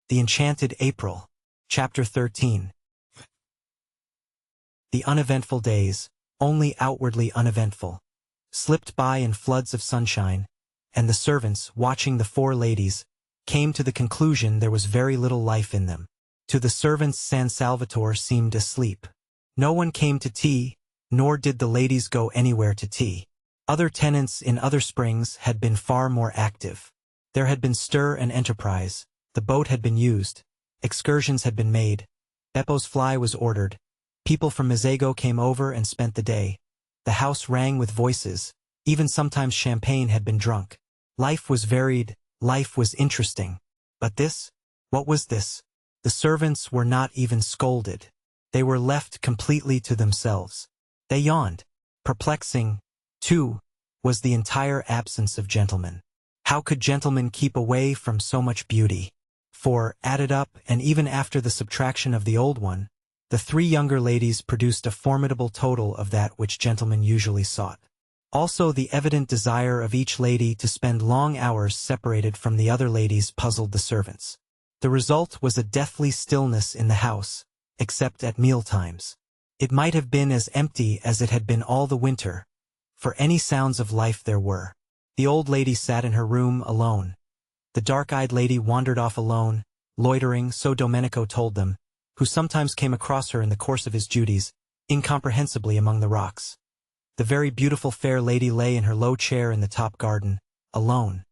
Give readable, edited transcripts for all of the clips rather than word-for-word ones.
The Enchanted April. Chapter 13. The uneventful days, only outwardly uneventful, slipped by in floods of sunshine, and the servants, watching the four ladies, came to the conclusion there was very little life in them. To the servants San Salvatore seemed asleep. No one came to tea, nor did the ladies go anywhere to tea. Other tenants in other springs had been far more active. There had been stir and enterprise, the boat had been used, excursions had been made, Beppo's fly was ordered, people from Mezzago came over and spent the day. The house rang with voices, even sometimes champagne had been drunk. Life was varied, life was interesting. But this? What was this? The servants were not even scolded. They were left completely to themselves. They yawned. Perplexing, too, was the entire absence of gentlemen. How could gentlemen keep away from so much beauty? For, added up, and even after the subtraction of the old one, the three younger ladies produced a formidable total of that which gentlemen usually sought. Also the evident desire of each lady to spend long hours separated from the other ladies puzzled the servants. The result was a deathly stillness in the house, except at mealtimes. It might have been as empty as it had been all the winter, for any sounds of life there were. The old lady sat in her room alone. The dark-eyed lady wandered off alone, loitering, so Domenico told them, who sometimes came across her in the course of his duties, incomprehensibly among the rocks. The very beautiful fair lady lay in her low chair in the top garden, alone.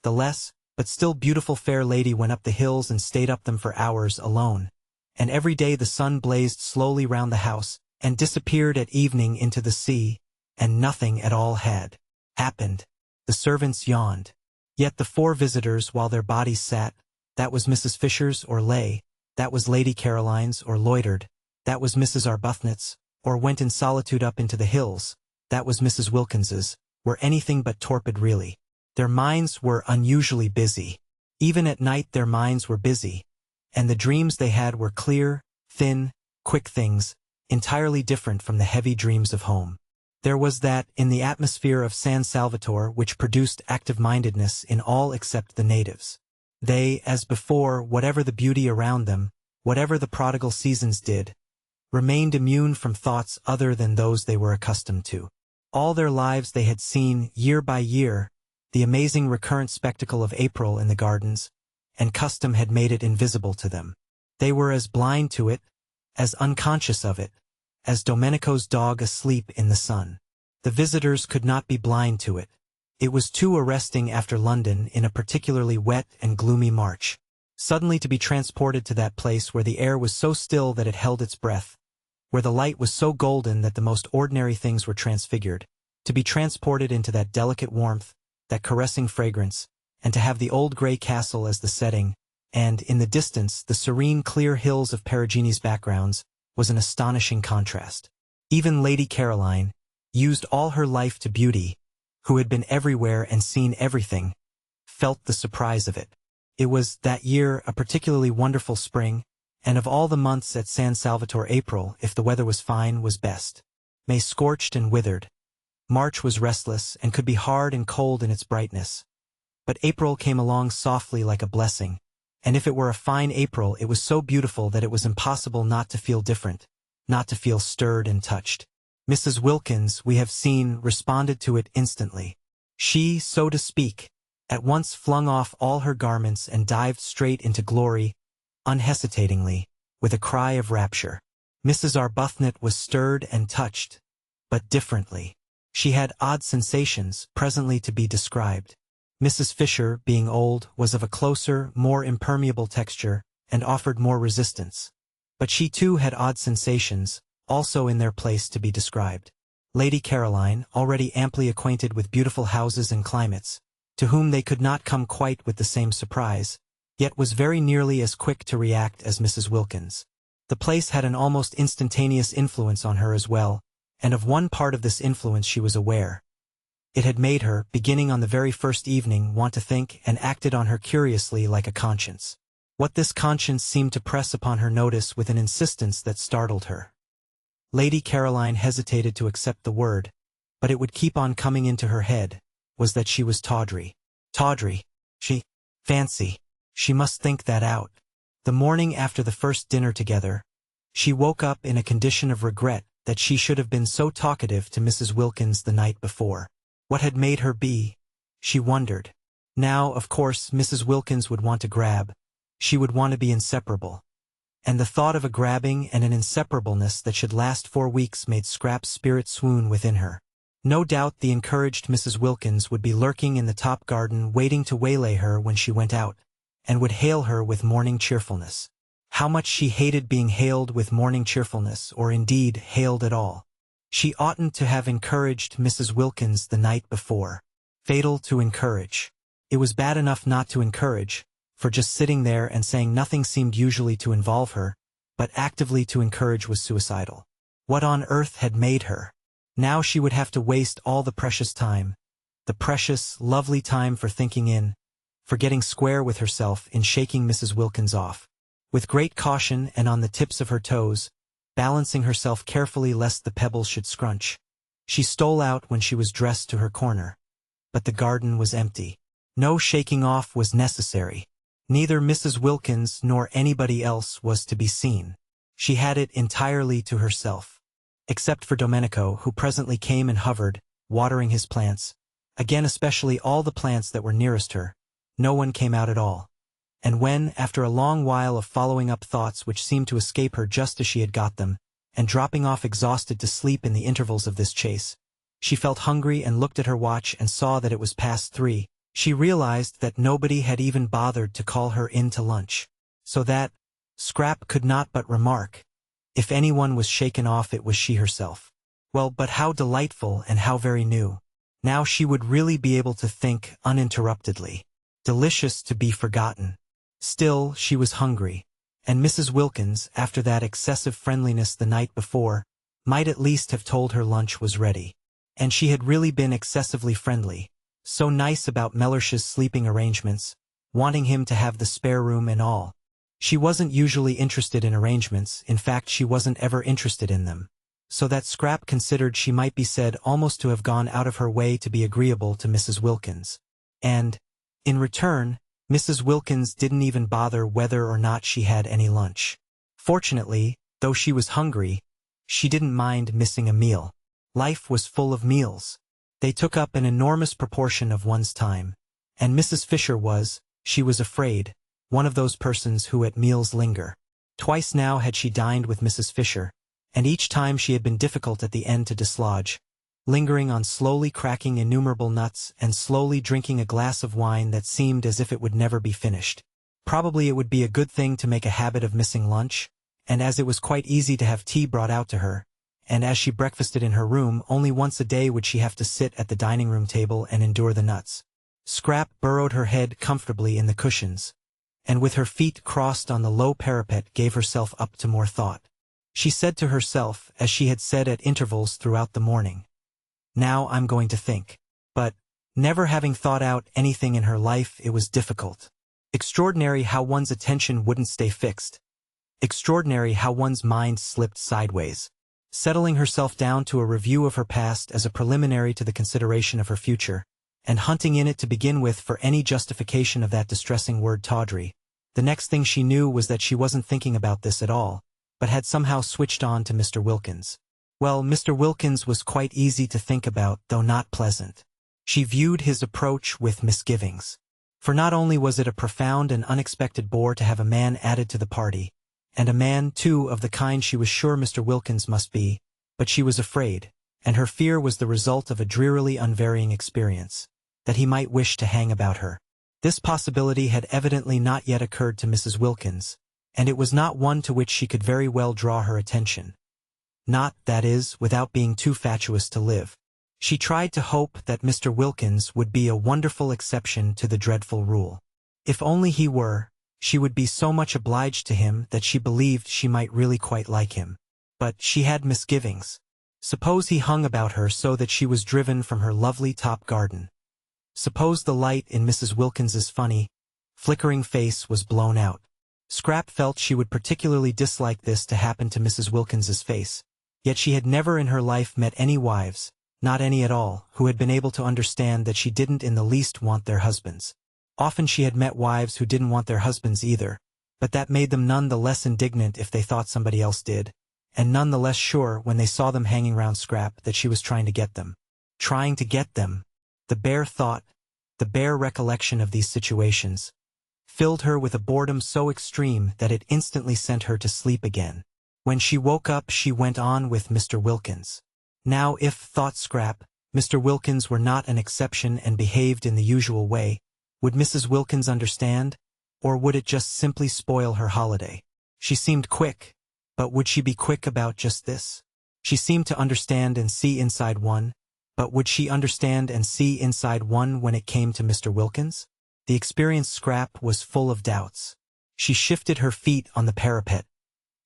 The less, but still beautiful fair lady went up the hills and stayed up them for hours alone. And every day the sun blazed slowly round the house, and disappeared at evening into the sea, and nothing at all had happened. The servants yawned. Yet the four visitors, while their bodies sat, that was Mrs. Fisher's or lay, that was Lady Caroline's or loitered, that was Mrs. Arbuthnot's, or went in solitude up into the hills, that was Mrs. Wilkins's, were anything but torpid really. Their minds were unusually busy. Even at night their minds were busy, and the dreams they had were clear, thin, quick things, entirely different from the heavy dreams of home. There was that in the atmosphere of San Salvatore which produced active-mindedness in all except the natives. They, as before, whatever the beauty around them, whatever the prodigal seasons did, remained immune from thoughts other than those they were accustomed to. All their lives they had seen, year by year, the amazing recurrent spectacle of April in the gardens, and custom had made it invisible to them. They were as blind to it, as unconscious of it, as Domenico's dog asleep in the sun. The visitors could not be blind to it. It was too arresting after London in a particularly wet and gloomy March. Suddenly to be transported to that place where the air was so still that it held its breath, where the light was so golden that the most ordinary things were transfigured, to be transported into that delicate warmth, that caressing fragrance, and to have the old grey castle as the setting, and, in the distance, the serene clear hills of Perugini's backgrounds, was an astonishing contrast. Even Lady Caroline, used all her life to beauty, who had been everywhere and seen everything, felt the surprise of it. It was, that year, a particularly wonderful spring, and of all the months at San Salvatore April, if the weather was fine, was best. May scorched and withered. March was restless and could be hard and cold in its brightness. But April came along softly like a blessing, and if it were a fine April it was so beautiful that it was impossible not to feel different, not to feel stirred and touched. Mrs. Wilkins, we have seen, responded to it instantly. She, so to speak, at once flung off all her garments and dived straight into glory, unhesitatingly, with a cry of rapture. Mrs. Arbuthnot was stirred and touched, but differently. She had odd sensations, presently to be described. Mrs. Fisher, being old, was of a closer, more impermeable texture, and offered more resistance. But she too had odd sensations, also in their place to be described. Lady Caroline, already amply acquainted with beautiful houses and climates, to whom they could not come quite with the same surprise, yet was very nearly as quick to react as Mrs. Wilkins. The place had an almost instantaneous influence on her as well, and of one part of this influence she was aware. It had made her, beginning on the very first evening, want to think, and acted on her curiously like a conscience. What this conscience seemed to press upon her notice with an insistence that startled her. Lady Caroline hesitated to accept the word, but it would keep on coming into her head, was that she was tawdry. Tawdry. Fancy. She must think that out. The morning after the first dinner together, she woke up in a condition of regret that she should have been so talkative to Mrs. Wilkins the night before. What had made her be? She wondered. Now, of course, Mrs. Wilkins would want to grab. She would want to be inseparable. And the thought of a grabbing and an inseparableness that should last 4 weeks made Scrap's spirit swoon within her. No doubt the encouraged Mrs. Wilkins would be lurking in the top garden waiting to waylay her when she went out, and would hail her with morning cheerfulness. How much she hated being hailed with morning cheerfulness, or indeed hailed at all. She oughtn't to have encouraged Mrs. Wilkins the night before. Fatal to encourage. It was bad enough not to encourage, for just sitting there and saying nothing seemed usually to involve her, but actively to encourage was suicidal. What on earth had made her? Now she would have to waste all the precious time, the precious, lovely time for thinking for getting square with herself in shaking Mrs. Wilkins off. With great caution and on the tips of her toes, balancing herself carefully lest the pebbles should scrunch, she stole out when she was dressed to her corner. But the garden was empty. No shaking off was necessary. Neither Mrs. Wilkins nor anybody else was to be seen. She had it entirely to herself. Except for Domenico, who presently came and hovered, watering his plants. Again, especially all the plants that were nearest her. No one came out at all. And when, after a long while of following up thoughts which seemed to escape her just as she had got them, and dropping off exhausted to sleep in the intervals of this chase, she felt hungry and looked at her watch and saw that it was past 3, she realized that nobody had even bothered to call her in to lunch. So that, Scrap could not but remark, if anyone was shaken off it was she herself. Well, but how delightful and how very new. Now she would really be able to think uninterruptedly. Delicious to be forgotten. Still, she was hungry, and Mrs. Wilkins, after that excessive friendliness the night before, might at least have told her lunch was ready. And she had really been excessively friendly, so nice about Mellish's sleeping arrangements, wanting him to have the spare room and all. She wasn't usually interested in arrangements, in fact she wasn't ever interested in them, so that Scrap considered she might be said almost to have gone out of her way to be agreeable to Mrs. Wilkins. And, in return, Mrs. Wilkins didn't even bother whether or not she had any lunch. Fortunately, though she was hungry, she didn't mind missing a meal. Life was full of meals. They took up an enormous proportion of one's time, and Mrs. Fisher was, she was afraid, one of those persons who at meals linger. Twice now had she dined with Mrs. Fisher, and each time she had been difficult at the end to dislodge, lingering on slowly cracking innumerable nuts and slowly drinking a glass of wine that seemed as if it would never be finished. Probably it would be a good thing to make a habit of missing lunch, and as it was quite easy to have tea brought out to her, and as she breakfasted in her room, only once a day would she have to sit at the dining-room table and endure the nuts. Scrap burrowed her head comfortably in the cushions, and with her feet crossed on the low parapet gave herself up to more thought. She said to herself, as she had said at intervals throughout the morning, "Now I'm going to think." But, never having thought out anything in her life, it was difficult. Extraordinary how one's attention wouldn't stay fixed. Extraordinary how one's mind slipped sideways. Settling herself down to a review of her past as a preliminary to the consideration of her future, and hunting in it to begin with for any justification of that distressing word tawdry, the next thing she knew was that she wasn't thinking about this at all, but had somehow switched on to Mr. Wilkins. Well, Mr. Wilkins was quite easy to think about, though not pleasant. She viewed his approach with misgivings. For not only was it a profound and unexpected bore to have a man added to the party, and a man, too, of the kind she was sure Mr. Wilkins must be, but she was afraid, and her fear was the result of a drearily unvarying experience, that he might wish to hang about her. This possibility had evidently not yet occurred to Mrs. Wilkins, and it was not one to which she could very well draw her attention. Not, that is, without being too fatuous to live. She tried to hope that Mr. Wilkins would be a wonderful exception to the dreadful rule. If only he were, she would be so much obliged to him that she believed she might really quite like him. But she had misgivings. Suppose he hung about her so that she was driven from her lovely top garden. Suppose the light in Mrs. Wilkins's funny, flickering face was blown out. Scrap felt she would particularly dislike this to happen to Mrs. Wilkins's face. Yet she had never in her life met any wives, not any at all, who had been able to understand that she didn't in the least want their husbands. Often she had met wives who didn't want their husbands either, but that made them none the less indignant if they thought somebody else did, and none the less sure when they saw them hanging round Scrap that she was trying to get them. Trying to get them. The bare thought, the bare recollection of these situations, filled her with a boredom so extreme that it instantly sent her to sleep again. When she woke up she went on with Mr. Wilkins. Now if, thought Scrap, Mr. Wilkins were not an exception and behaved in the usual way, would Mrs. Wilkins understand, or would it just simply spoil her holiday? She seemed quick, but would she be quick about just this? She seemed to understand and see inside one, but would she understand and see inside one when it came to Mr. Wilkins? The experienced Scrap was full of doubts. She shifted her feet on the parapet.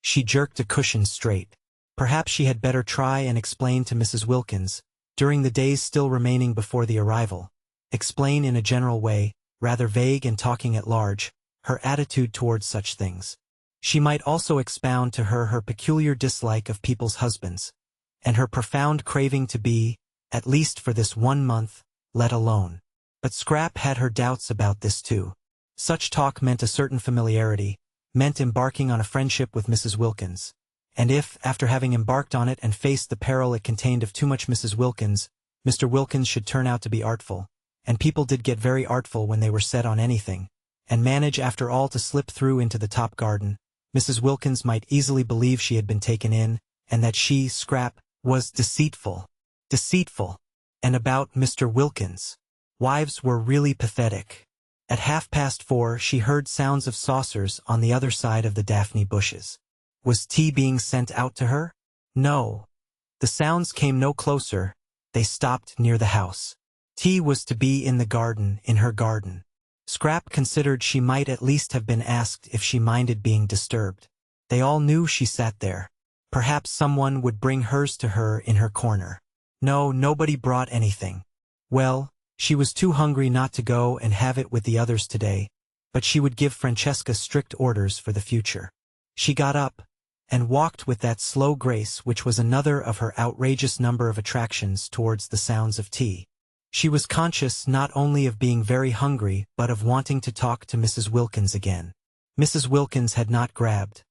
She jerked a cushion straight. Perhaps she had better try and explain to Mrs. Wilkins, during the days still remaining before the arrival, explain in a general way, rather vague and talking at large, her attitude towards such things. She might also expound to her peculiar dislike of people's husbands, and her profound craving to be, at least for this 1 month, let alone. But Scrap had her doubts about this too. Such talk meant a certain familiarity, meant embarking on a friendship with Mrs. Wilkins. And if, after having embarked on it and faced the peril it contained of too much Mrs. Wilkins, Mr. Wilkins should turn out to be artful, and people did get very artful when they were set on anything, and manage after all to slip through into the top garden, Mrs. Wilkins might easily believe she had been taken in, and that she, Scrap, was deceitful. Deceitful. And about Mr. Wilkins. Wives were really pathetic. At 4:30 she heard sounds of saucers on the other side of the daphne bushes. Was tea being sent out to her? No. The sounds came no closer, they stopped near the house. Tea was to be in the garden, in her garden. Scrap considered she might at least have been asked if she minded being disturbed. They all knew she sat there. Perhaps someone would bring hers to her in her corner. No, nobody brought anything. Well, she was too hungry not to go and have it with the others today, but she would give Francesca strict orders for the future. She got up, and walked with that slow grace which was another of her outrageous number of attractions towards the sounds of tea. She was conscious not only of being very hungry but of wanting to talk to Mrs. Wilkins again. Mrs. Wilkins had not grabbed.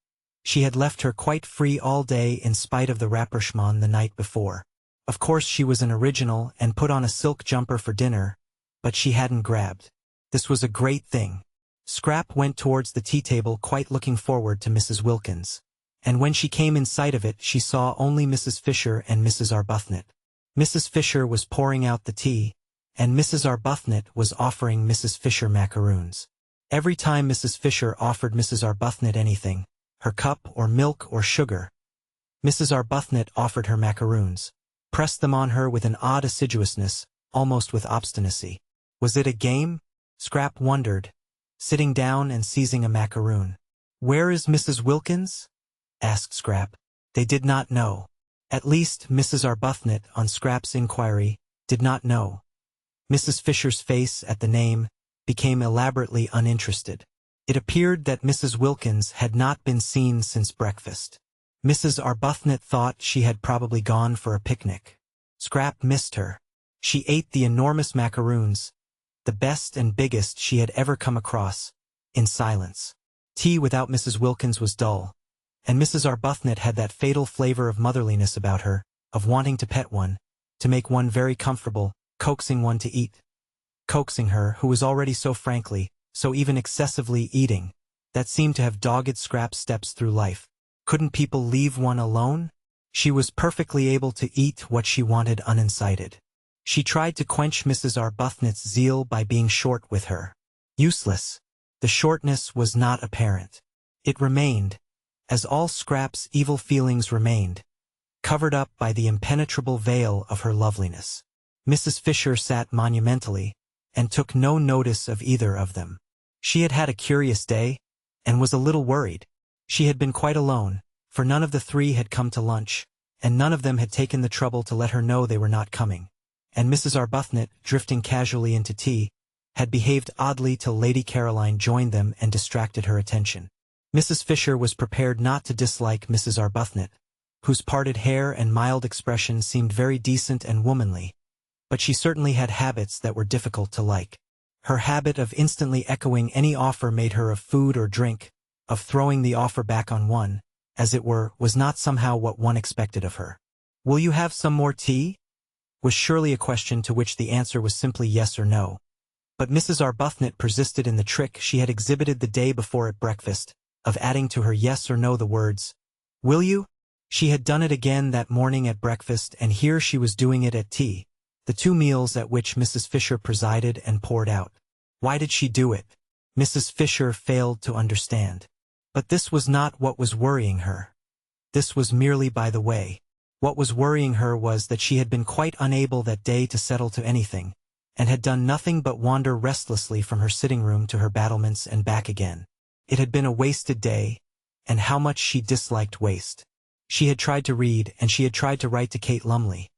She had left her quite free all day in spite of the rapprochement the night before. Of course she was an original and put on a silk jumper for dinner, but she hadn't grabbed. This was a great thing. Scrap went towards the tea table quite looking forward to Mrs. Wilkins. And when she came in sight of it she saw only Mrs. Fisher and Mrs. Arbuthnot. Mrs. Fisher was pouring out the tea, and Mrs. Arbuthnot was offering Mrs. Fisher macaroons. Every time Mrs. Fisher offered Mrs. Arbuthnot anything, her cup or milk or sugar, Mrs. Arbuthnot offered her macaroons, pressed them on her with an odd assiduousness, almost with obstinacy. Was it a game? Scrap wondered, sitting down and seizing a macaroon. "Where is Mrs. Wilkins?" asked Scrap. They did not know. At least, Mrs. Arbuthnot, on Scrap's inquiry, did not know. Mrs. Fisher's face, at the name, became elaborately uninterested. It appeared that Mrs. Wilkins had not been seen since breakfast. Mrs. Arbuthnot thought she had probably gone for a picnic. Scrap missed her. She ate the enormous macaroons, the best and biggest she had ever come across, in silence. Tea without Mrs. Wilkins was dull. And Mrs. Arbuthnot had that fatal flavor of motherliness about her, of wanting to pet one, to make one very comfortable, coaxing one to eat. Coaxing her, who was already so frankly, so even excessively eating, that seemed to have dogged Scrap's steps through life. Couldn't people leave one alone? She was perfectly able to eat what she wanted unincited. She tried to quench Mrs. Arbuthnot's zeal by being short with her. Useless. The shortness was not apparent. It remained, as all Scrap's evil feelings remained, covered up by the impenetrable veil of her loveliness. Mrs. Fisher sat monumentally, and took no notice of either of them. She had had a curious day, and was a little worried. She had been quite alone, for none of the three had come to lunch, and none of them had taken the trouble to let her know they were not coming. And Mrs. Arbuthnot, drifting casually into tea, had behaved oddly till Lady Caroline joined them and distracted her attention. Mrs. Fisher was prepared not to dislike Mrs. Arbuthnot, whose parted hair and mild expression seemed very decent and womanly, but she certainly had habits that were difficult to like. Her habit of instantly echoing any offer made her of food or drink, of throwing the offer back on one, as it were, was not somehow what one expected of her. "Will you have some more tea?" was surely a question to which the answer was simply yes or no. But Mrs. Arbuthnot persisted in the trick she had exhibited the day before at breakfast, of adding to her yes or no the words, "Will you?" She had done it again that morning at breakfast, and here she was doing it at tea, the two meals at which Mrs. Fisher presided and poured out. Why did she do it? Mrs. Fisher failed to understand. But this was not what was worrying her. This was merely by the way. What was worrying her was that she had been quite unable that day to settle to anything, and had done nothing but wander restlessly from her sitting room to her battlements and back again. It had been a wasted day, and how much she disliked waste. She had tried to read, and she had tried to write to Kate Lumley.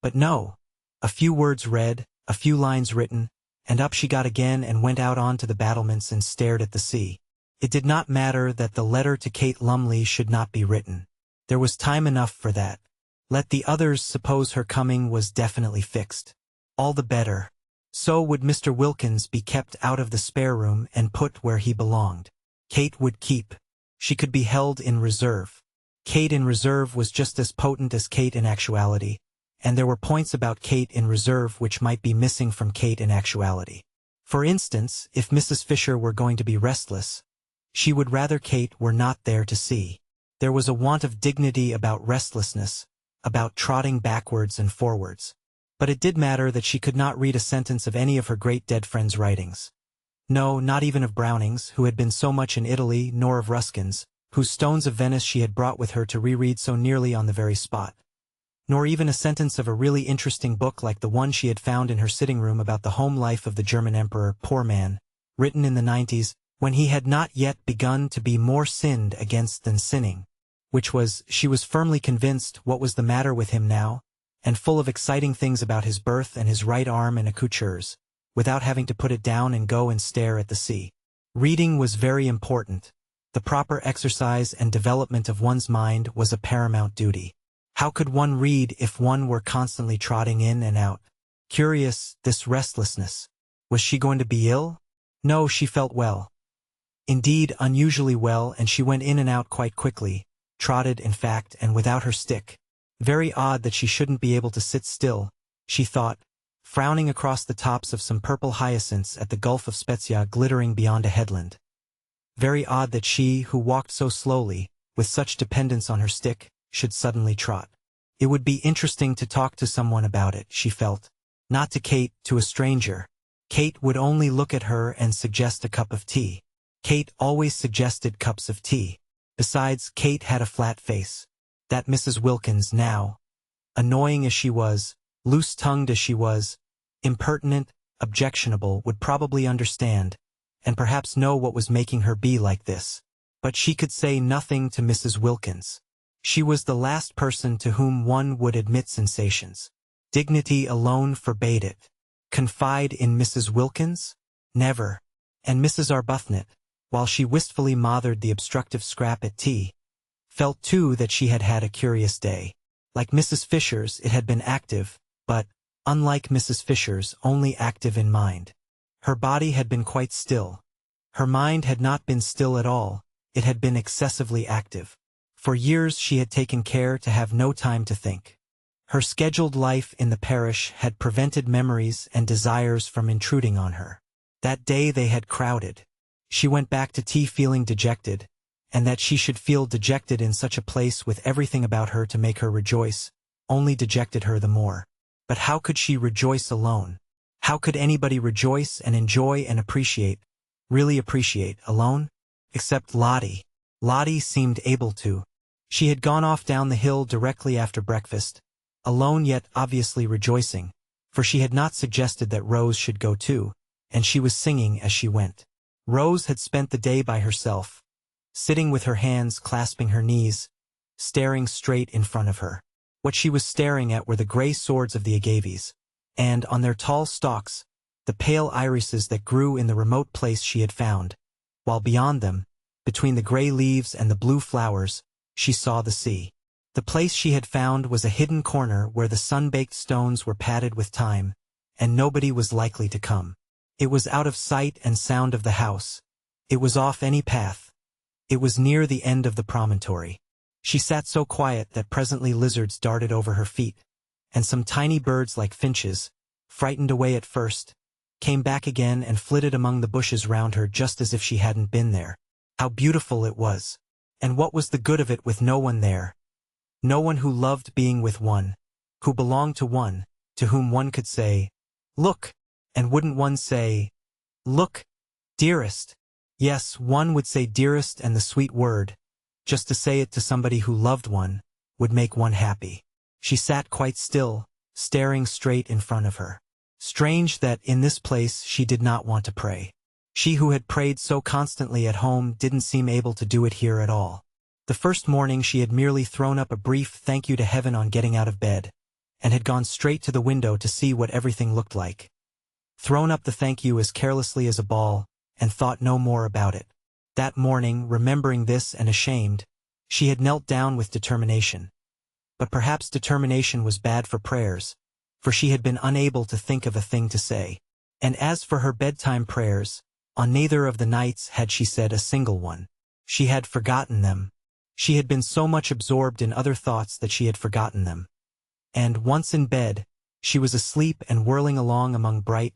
But no. A few words read, a few lines written, and up she got again and went out on to the battlements and stared at the sea. It did not matter that the letter to Kate Lumley should not be written. There was time enough for that. Let the others suppose her coming was definitely fixed. All the better. So would Mr. Wilkins be kept out of the spare room and put where he belonged. Kate would keep. She could be held in reserve. Kate in reserve was just as potent as Kate in actuality, and there were points about Kate in reserve which might be missing from Kate in actuality. For instance, if Mrs. Fisher were going to be restless, she would rather Kate were not there to see. There was a want of dignity about restlessness, about trotting backwards and forwards. But it did matter that she could not read a sentence of any of her great dead friends' writings. No, not even of Browning's, who had been so much in Italy, nor of Ruskin's, whose Stones of Venice she had brought with her to reread so nearly on the very spot. Nor even a sentence of a really interesting book like the one she had found in her sitting room about the home life of the German emperor, poor man, written in the 90s, when he had not yet begun to be more sinned against than sinning, which was, she was firmly convinced, what was the matter with him now, and full of exciting things about his birth and his right arm and accoutreurs, without having to put it down and go and stare at the sea. Reading was very important. The proper exercise and development of one's mind was a paramount duty. How could one read if one were constantly trotting in and out? Curious, this restlessness. Was she going to be ill? No, she felt well. Indeed, unusually well, and she went in and out quite quickly, trotted, in fact, and without her stick. Very odd that she shouldn't be able to sit still, she thought, frowning across the tops of some purple hyacinths at the Gulf of Spezia glittering beyond a headland. Very odd that she, who walked so slowly, with such dependence on her stick, should suddenly trot. It would be interesting to talk to someone about it, she felt. Not to Kate, to a stranger. Kate would only look at her and suggest a cup of tea. Kate always suggested cups of tea. Besides, Kate had a flat face. That Mrs. Wilkins now, annoying as she was, loose-tongued as she was, impertinent, objectionable, would probably understand, and perhaps know what was making her be like this. But she could say nothing to Mrs. Wilkins. She was the last person to whom one would admit sensations. Dignity alone forbade it. Confide in Mrs. Wilkins? Never. And Mrs. Arbuthnot, while she wistfully mothered the obstructive scrap at tea, felt too that she had had a curious day. Like Mrs. Fisher's, it had been active, but, unlike Mrs. Fisher's, only active in mind. Her body had been quite still. Her mind had not been still at all, it had been excessively active. For years she had taken care to have no time to think. Her scheduled life in the parish had prevented memories and desires from intruding on her. That day they had crowded. She went back to tea feeling dejected, and that she should feel dejected in such a place with everything about her to make her rejoice, only dejected her the more. But how could she rejoice alone? How could anybody rejoice and enjoy and appreciate, really appreciate, alone? Except Lottie. Lottie seemed able to. She had gone off down the hill directly after breakfast, alone yet obviously rejoicing, for she had not suggested that Rose should go too, and she was singing as she went. Rose had spent the day by herself, sitting with her hands clasping her knees, staring straight in front of her. What she was staring at were the gray swords of the agaves, and, on their tall stalks, the pale irises that grew in the remote place she had found, while beyond them, between the gray leaves and the blue flowers, she saw the sea. The place she had found was a hidden corner where the sun-baked stones were padded with time, and nobody was likely to come. It was out of sight and sound of the house. It was off any path. It was near the end of the promontory. She sat so quiet that presently lizards darted over her feet, and some tiny birds like finches, frightened away at first, came back again and flitted among the bushes round her just as if she hadn't been there. How beautiful it was! And what was the good of it with no one there? No one who loved being with one, who belonged to one, to whom one could say, "Look," and wouldn't one say, "Look, dearest"? Yes, one would say dearest, and the sweet word, just to say it to somebody who loved one, would make one happy. She sat quite still, staring straight in front of her. Strange that in this place she did not want to pray. She who had prayed so constantly at home didn't seem able to do it here at all. The first morning she had merely thrown up a brief thank you to heaven on getting out of bed, and had gone straight to the window to see what everything looked like. Thrown up the thank you as carelessly as a ball, and thought no more about it. That morning, remembering this and ashamed, she had knelt down with determination. But perhaps determination was bad for prayers, for she had been unable to think of a thing to say. And as for her bedtime prayers, on neither of the nights had she said a single one. She had forgotten them. She had been so much absorbed in other thoughts that she had forgotten them. And, once in bed, she was asleep and whirling along among bright,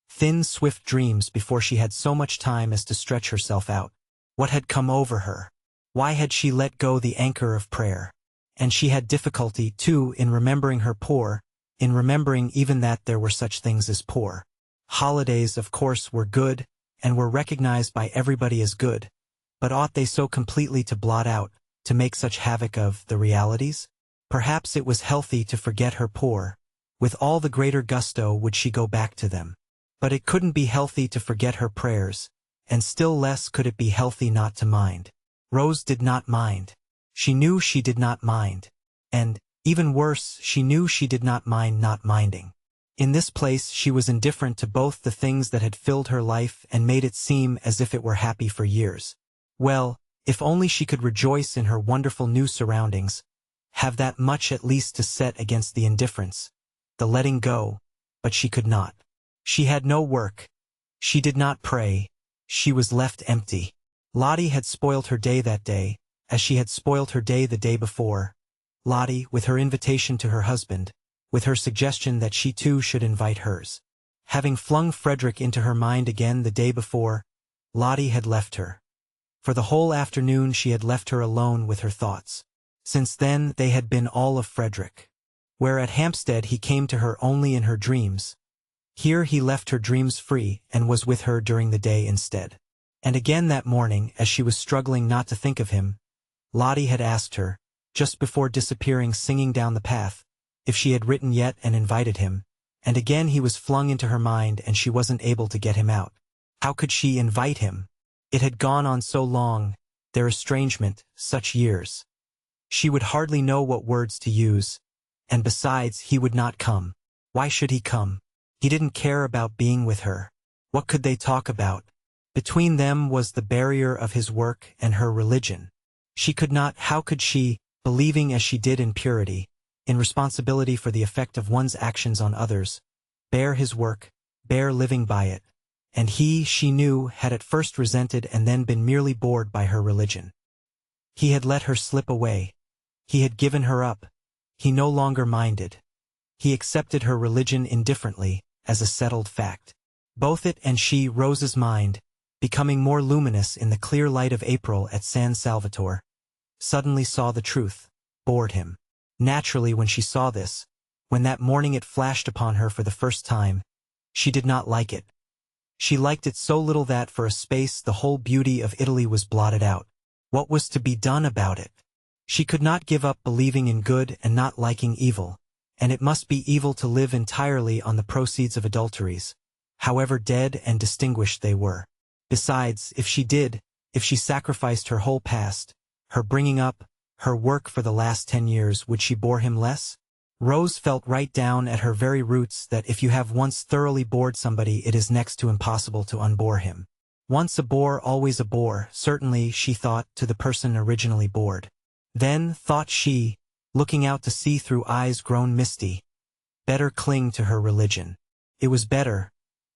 thin, swift dreams before she had so much time as to stretch herself out. What had come over her? Why had she let go the anchor of prayer? And she had difficulty, too, in remembering her poor, in remembering even that there were such things as poor. Holidays, of course, were good, and were recognized by everybody as good, but ought they so completely to blot out, to make such havoc of, the realities? Perhaps it was healthy to forget her poor. With all the greater gusto would she go back to them. But it couldn't be healthy to forget her prayers, and still less could it be healthy not to mind. Rose did not mind. She knew she did not mind. And, even worse, she knew she did not mind not minding. In this place she was indifferent to both the things that had filled her life and made it seem as if it were happy for years. Well, if only she could rejoice in her wonderful new surroundings, have that much at least to set against the indifference, the letting go, but she could not. She had no work. She did not pray. She was left empty. Lottie had spoilt her day that day, as she had spoilt her day the day before. Lottie, with her invitation to her husband, with her suggestion that she too should invite hers. Having flung Frederick into her mind again the day before, Lottie had left her. For the whole afternoon she had left her alone with her thoughts. Since then they had been all of Frederick. Where at Hampstead he came to her only in her dreams, here he left her dreams free and was with her during the day instead. And again that morning, as she was struggling not to think of him, Lottie had asked her, just before disappearing singing down the path, if she had written yet and invited him, and again he was flung into her mind and she wasn't able to get him out. How could she invite him? It had gone on so long, their estrangement, such years. She would hardly know what words to use, and besides, he would not come. Why should he come? He didn't care about being with her. What could they talk about? Between them was the barrier of his work and her religion. She could not, how could she, believing as she did in purity, in responsibility for the effect of one's actions on others, bear his work, bear living by it, and he, she knew, had at first resented and then been merely bored by her religion. He had let her slip away. He had given her up. He no longer minded. He accepted her religion indifferently, as a settled fact. Both it and she, Rose's mind, becoming more luminous in the clear light of April at San Salvatore, suddenly saw the truth, bored him. Naturally, when she saw this, when that morning it flashed upon her for the first time, she did not like it. She liked it so little that for a space the whole beauty of Italy was blotted out. What was to be done about it? She could not give up believing in good and not liking evil, and it must be evil to live entirely on the proceeds of adulteries, however dead and distinguished they were. Besides, if she did, if she sacrificed her whole past, her bringing up, her work for the last 10 years, would she bore him less? Rose felt right down at her very roots that if you have once thoroughly bored somebody, it is next to impossible to unbore him. Once a bore, always a bore, certainly, she thought, to the person originally bored. Then, thought she, looking out to sea through eyes grown misty, better cling to her religion. It was better.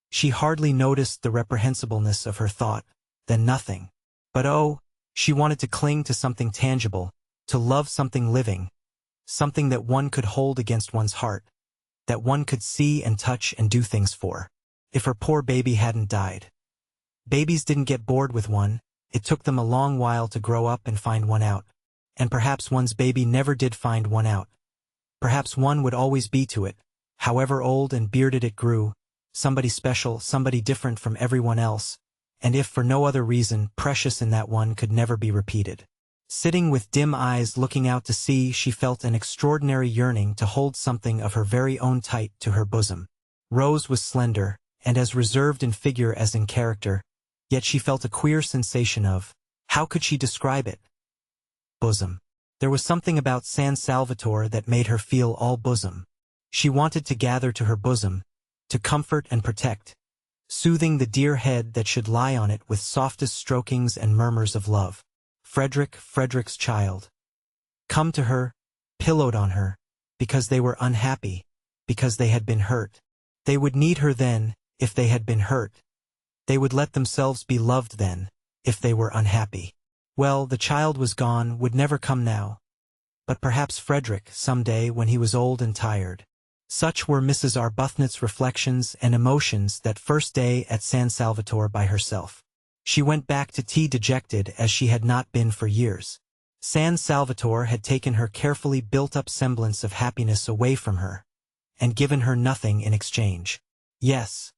She hardly noticed the reprehensibleness of her thought, than nothing. But oh, She wanted to cling to something tangible, to love something living, something that one could hold against one's heart, that one could see and touch and do things for. If her poor baby hadn't died. Babies didn't get bored with one, it took them a long while to grow up and find one out. And perhaps one's baby never did find one out. Perhaps one would always be to it, however old and bearded it grew, somebody special, somebody different from everyone else, and if for no other reason, precious in that one could never be repeated. Sitting with dim eyes looking out to sea, she felt an extraordinary yearning to hold something of her very own tight to her bosom. Rose was slender, and as reserved in figure as in character, yet she felt a queer sensation of, how could she describe it? Bosom. There was something about San Salvatore that made her feel all bosom. She wanted to gather to her bosom, to comfort and protect, soothing the dear head that should lie on it with softest strokings and murmurs of love. Frederick's child. Come to her, pillowed on her, because they were unhappy, because they had been hurt. They would need her then, if they had been hurt. They would let themselves be loved then, if they were unhappy. Well, the child was gone, would never come now. But perhaps Frederick, some day when he was old and tired. Such were Mrs. Arbuthnot's reflections and emotions that first day at San Salvatore by herself. She went back to tea dejected as she had not been for years. San Salvatore had taken her carefully built-up semblance of happiness away from her, and given her nothing in exchange. Yes,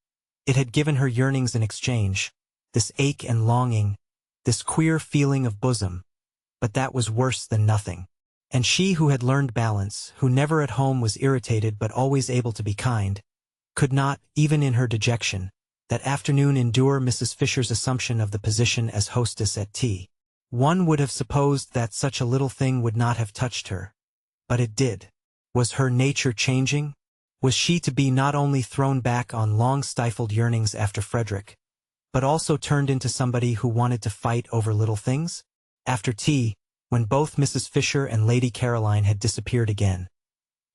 it had given her yearnings in exchange, this ache and longing, this queer feeling of bosom, but that was worse than nothing. And she who had learned balance, who never at home was irritated but always able to be kind, could not, even in her dejection, that afternoon endure Mrs. Fisher's assumption of the position as hostess at tea. One would have supposed that such a little thing would not have touched her. But it did. Was her nature changing? Was she to be not only thrown back on long-stifled yearnings after Frederick, but also turned into somebody who wanted to fight over little things? After tea, when both Mrs. Fisher and Lady Caroline had disappeared again,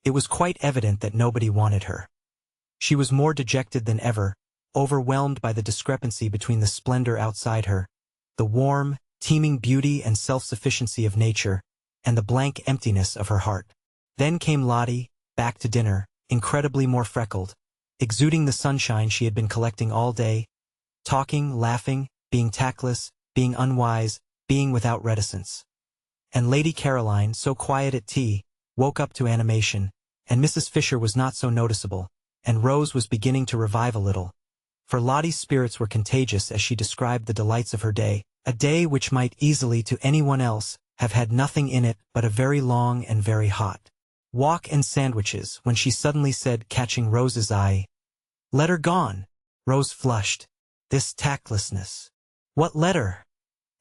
it was quite evident that nobody wanted her. She was more dejected than ever, overwhelmed by the discrepancy between the splendor outside her, the warm, teeming beauty and self-sufficiency of nature, and the blank emptiness of her heart. Then came Lottie, back to dinner, incredibly more freckled, exuding the sunshine she had been collecting all day, talking, laughing, being tactless, being unwise, being without reticence. And Lady Caroline, so quiet at tea, woke up to animation, and Mrs. Fisher was not so noticeable, and Rose was beginning to revive a little. For Lottie's spirits were contagious as she described the delights of her day, a day which might easily to anyone else have had nothing in it but a very long and very hot walk and sandwiches, when she suddenly said, catching Rose's eye, "Letter gone." Rose flushed. This tactlessness. "What letter?"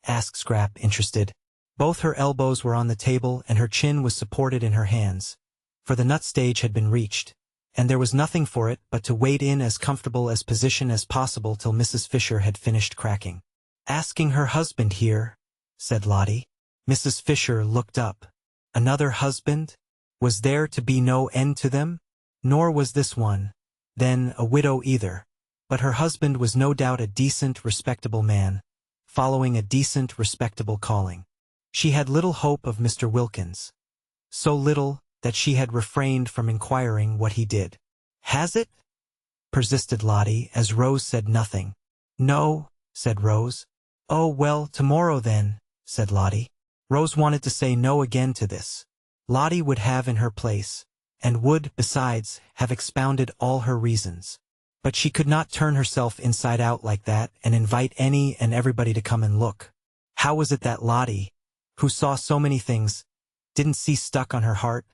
asked Scrap, interested. Both her elbows were on the table and her chin was supported in her hands, for the nut stage had been reached, and there was nothing for it but to wait in as comfortable a position as possible till Mrs. Fisher had finished cracking. "Asking her husband here," said Lottie. Mrs. Fisher looked up. Another husband? Was there to be no end to them? Nor was this one, then, a widow either. But her husband was no doubt a decent, respectable man, following a decent, respectable calling. She had little hope of Mr. Wilkins. So little that she had refrained from inquiring what he did. "Has it?" persisted Lottie, as Rose said nothing. "No," said Rose. "Oh, well, tomorrow then," said Lottie. Rose wanted to say no again to this. Lottie would have in her place, and would, besides, have expounded all her reasons. But she could not turn herself inside out like that and invite any and everybody to come and look. How was it that Lottie, who saw so many things, didn't see stuck on her heart,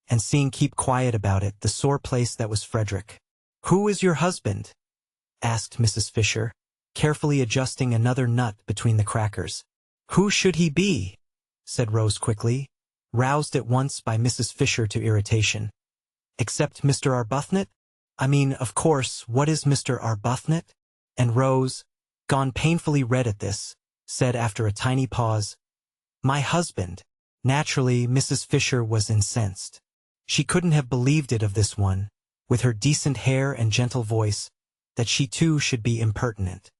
and seeing keep quiet about it, the sore place that was Frederick? "Who is your husband?" asked Mrs. Fisher, carefully adjusting another nut between the crackers. "Who should he be?" said Rose quickly, roused at once by Mrs. Fisher to irritation. "Except Mr. Arbuthnot? I mean, of course, what is Mr. Arbuthnot?" And Rose, gone painfully red at this, said after a tiny pause, "My husband." Naturally, Mrs. Fisher was incensed. She couldn't have believed it of this one, with her decent hair and gentle voice, that she too should be impertinent.